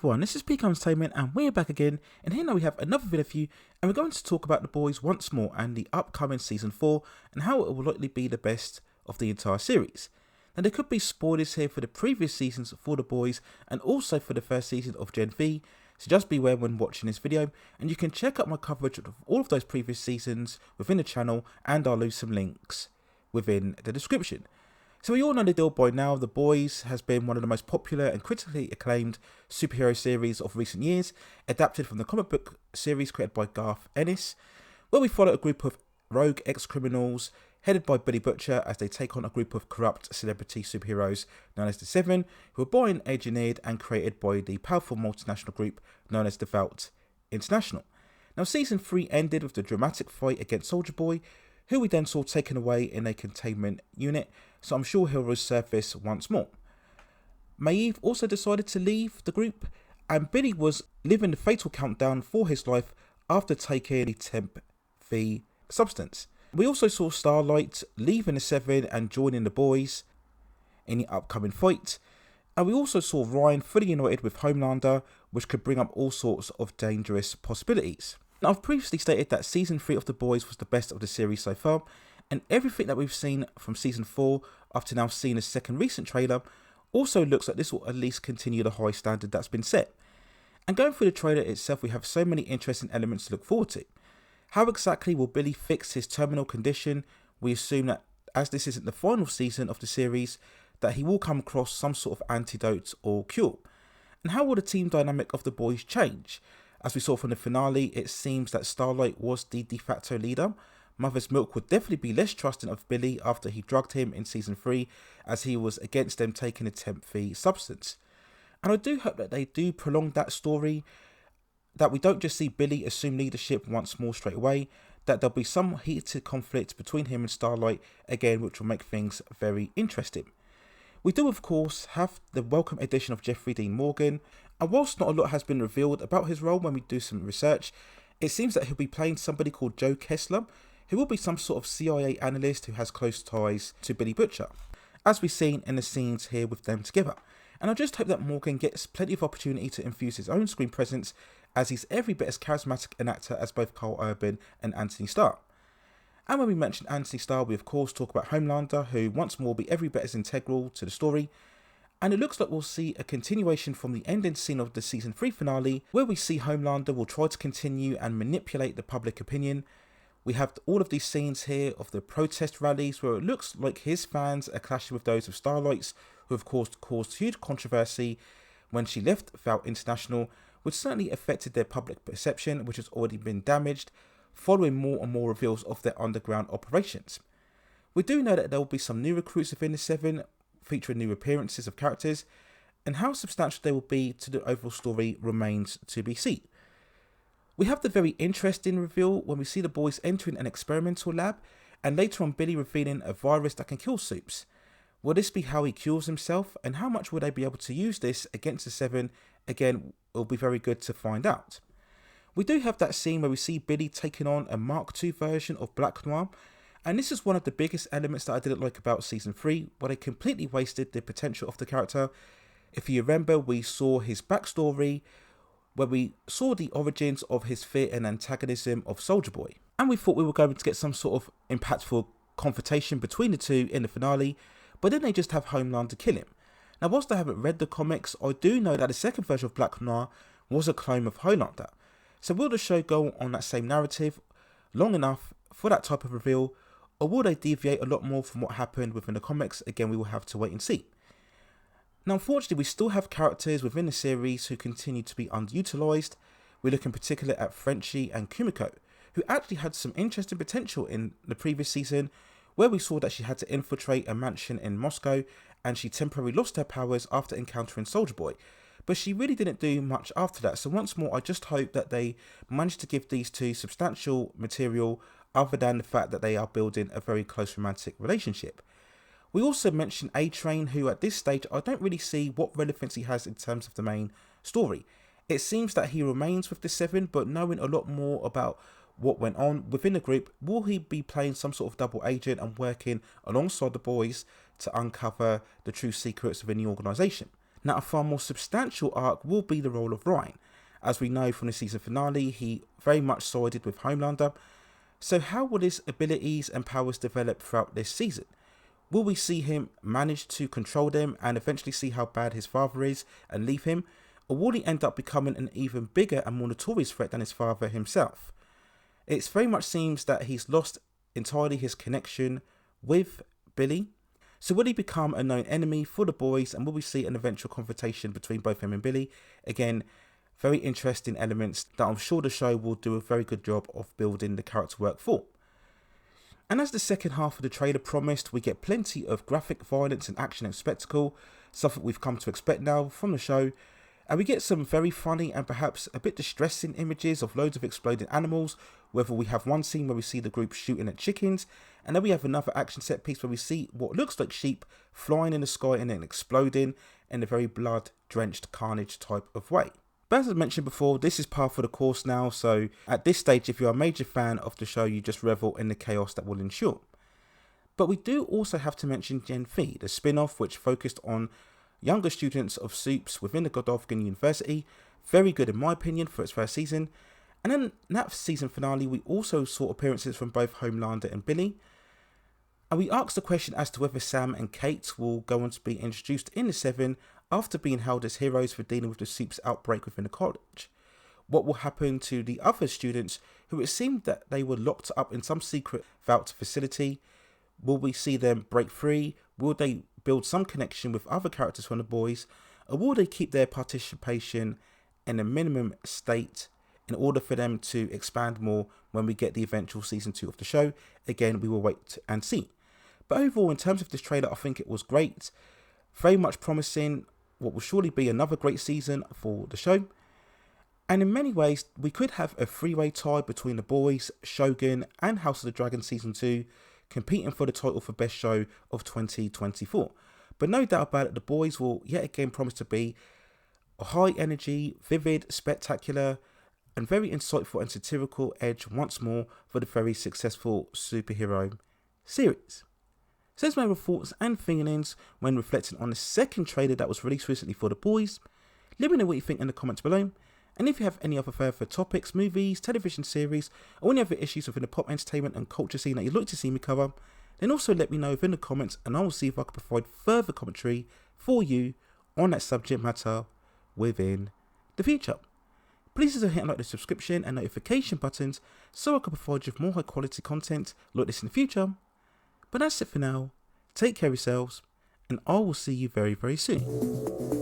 everyone, this is PK Entertainment and we're back again, and here now we have another video for you, and we're going to talk about The Boys once more and the upcoming season 4 and how it will likely be the best of the entire series. Now there could be spoilers here for the previous seasons for The Boys and also for the first season of Gen V, so just beware when watching this video, and you can check out my coverage of all of those previous seasons within the channel, and I'll leave some links within the description. So we all know the deal by now. The Boys has been one of the most popular and critically acclaimed superhero series of recent years, adapted from the comic book series created by Garth Ennis, where we follow a group of rogue ex-criminals headed by Billy Butcher as they take on a group of corrupt celebrity superheroes known as the Seven, who are bioengineered and created by the powerful multinational group known as Devout International. Now season 3 ended with the dramatic fight against Soldier Boy, who we then saw taken away in a containment unit, so I'm sure he'll resurface once more. Maeve also decided to leave the group, and Billy was living the fatal countdown for his life after taking the Temp V substance. We also saw Starlight leaving the Seven and joining the Boys in the upcoming fight, and we also saw Ryan fully united with Homelander, which could bring up all sorts of dangerous possibilities. Now, I've previously stated that season 3 of The Boys was the best of the series so far, and everything that we've seen from season 4 up to now seeing a second recent trailer also looks like this will at least continue the high standard that's been set. And going through the trailer itself, we have so many interesting elements to look forward to. How exactly will Billy fix his terminal condition? We assume that as this isn't the final season of the series, that he will come across some sort of antidote or cure. And how will the team dynamic of The Boys change? As we saw from the finale, it seems that Starlight was the de facto leader. Mother's Milk would definitely be less trusting of Billy after he drugged him in season 3, as he was against them taking a Temp V substance. And I do hope that they do prolong that story, that we don't just see Billy assume leadership once more straight away, that there'll be some heated conflict between him and Starlight again, which will make things very interesting. We do of course have the welcome addition of Jeffrey Dean Morgan, and whilst not a lot has been revealed about his role when we do some research, it seems that he'll be playing somebody called Joe Kessler, who will be some sort of CIA analyst who has close ties to Billy Butcher, as we've seen in the scenes here with them together. And I just hope that Morgan gets plenty of opportunity to infuse his own screen presence, as he's every bit as charismatic an actor as both Carl Urban and Anthony Starr. And when we mention Anthony Starr, we of course talk about Homelander, who once more will be every bit as integral to the story. And it looks like we'll see a continuation from the ending scene of the season 3 finale, where we see Homelander will try to continue and manipulate the public opinion. We have all of these scenes here of the protest rallies, where it looks like his fans are clashing with those of Starlight's, who of course caused huge controversy when she left Devout International, which certainly affected their public perception, which has already been damaged, following more and more reveals of their underground operations. We do know that there will be some new recruits within the Seven, featuring new appearances of characters, and how substantial they will be to the overall story remains to be seen. We have the very interesting reveal when we see the Boys entering an experimental lab, and later on Billy revealing a virus that can kill Supes. Will this be how he cures himself, and how much will they be able to use this against the Seven? Again, it will be very good to find out. We do have that scene where we see Billy taking on a Mark II version of Black Noir, and this is one of the biggest elements that I didn't like about season 3, where they completely wasted the potential of the character. If you remember, we saw his backstory, where we saw the origins of his fear and antagonism of Soldier Boy, and we thought we were going to get some sort of impactful confrontation between the two in the finale, but then they just have Homelander kill him. Now whilst I haven't read the comics, I do know that the second version of Black Noir was a clone of Homelander. So will the show go on that same narrative long enough for that type of reveal, or will they deviate a lot more from what happened within the comics? Again, we will have to wait and see. Now unfortunately, we still have characters within the series who continue to be underutilised. We look in particular at Frenchie and Kumiko, who actually had some interesting potential in the previous season, where we saw that she had to infiltrate a mansion in Moscow, and she temporarily lost her powers after encountering Soldier Boy. But she really didn't do much after that, so once more I just hope that they managed to give these two substantial material, other than the fact that they are building a very close romantic relationship. We also mentioned A-Train, who at this stage I don't really see what relevance he has in terms of the main story. It seems that he remains with the Seven, but knowing a lot more about what went on within the group, will he be playing some sort of double agent and working alongside the Boys to uncover the true secrets within the organisation? Now, a far more substantial arc will be the role of Ryan. As we know from the season finale, he very much sided with Homelander. So how will his abilities and powers develop throughout this season? Will we see him manage to control them and eventually see how bad his father is and leave him? Or will he end up becoming an even bigger and more notorious threat than his father himself? It very much seems that he's lost entirely his connection with Billy. So will he become a known enemy for the boys, and will we see an eventual confrontation between both him and Billy? Again, very interesting elements that I'm sure the show will do a very good job of building the character work for. And as the second half of the trailer promised, we get plenty of graphic violence and action and spectacle, something we've come to expect now from the show. And we get some very funny and perhaps a bit distressing images of loads of exploding animals, whether we have one scene where we see the group shooting at chickens, and then we have another action set piece where we see what looks like sheep flying in the sky and then exploding in a very blood-drenched carnage type of way. But as I mentioned before, this is par for the course now, so at this stage, if you're a major fan of the show, you just revel in the chaos that will ensue. But we do also have to mention Gen V, the spin-off which focused on younger students of Supes within the Godolphin University. Very good in my opinion for its first season. And then in that season finale, we also saw appearances from both Homelander and Billy. And we asked the question as to whether Sam and Kate will go on to be introduced in the 7 after being held as heroes for dealing with the Supes outbreak within the college. What will happen to the other students who it seemed that they were locked up in some secret vault facility? Will we see them break free? Will they build some connection with other characters from the boys? Or will they keep their participation in a minimum state in order for them to expand more when we get the eventual season 2 of the show? Again, we will wait and see. But overall, in terms of this trailer, I think it was great. Very much promising what will surely be another great season for the show. And in many ways, we could have a three-way tie between The Boys, Shogun, and House of the Dragon Season 2, competing for the title for Best Show of 2024. But no doubt about it, The Boys will yet again promise to be a high energy, vivid, spectacular, and very insightful and satirical edge once more for the very successful superhero series. So there's my thoughts and feelings when reflecting on the second trailer that was released recently for The Boys. Let me know what you think in the comments below. And if you have any other further topics, movies, television series, or any other issues within the pop entertainment and culture scene that you'd like to see me cover, then also let me know within the comments and I will see if I can provide further commentary for you on that subject matter within the future. Please also hit like the subscription and notification buttons so I can provide you with more high quality content like this in the future. But that's it for now. Take care of yourselves and I will see you very, very soon.